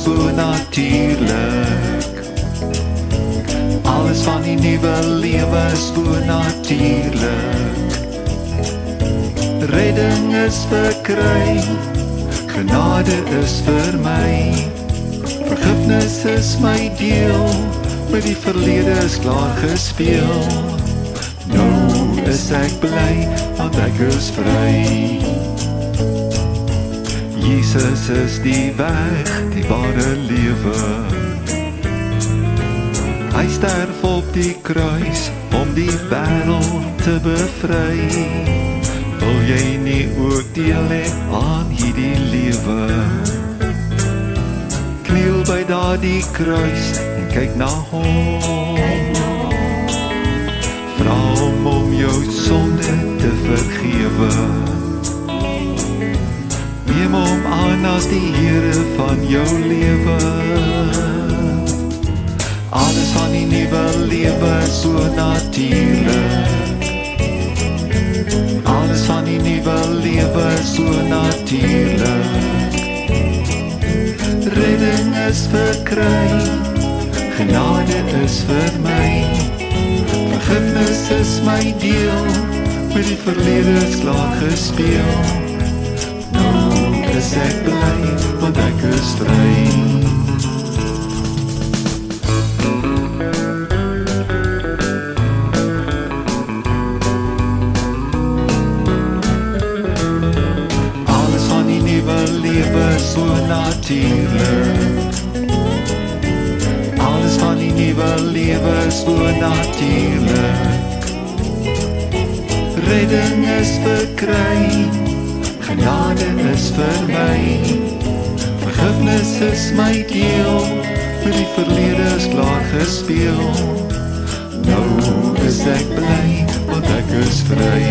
bonatuurlik. Alles van die nuwe lewe is bonatuurlik. Redding is verkry, genade is vir my. Vergifnis is my deel, met die verlede is klaar gespeel. Nou is ek bly, want ek is vry. Jesus is die weg, die ware lewe. Hy sterf op die kruis, om die wêreld te bevry. Wil jy nie ook deel hê aan hierdie lewe? Kniel by daardie kruis en kyk na hom. Vra hom om jou sonde te vergewe. Neem hom aan as die Here van jou lewe. Alles van die nuwe lewe is bonatuurlik. Alles van die nuwe lewe is bonatuurlik. Redding is verkry, genade is vir my. Vergifnis is my deel, met die verlede is klaar gespeel. Nou is ek bly, want ek is vry. Bonatuurlik. Alles van die nuwe lewe is bonatuurlik. Redding is verkry, genade is vir my. Vergifnis is my deel, met die verlede is klaar gespeel. Nou is ek bly, want ek is vry.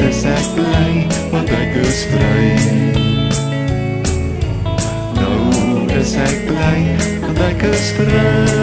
Is ek bly, want ek is vry. Nou is ek bly, want ek is vry.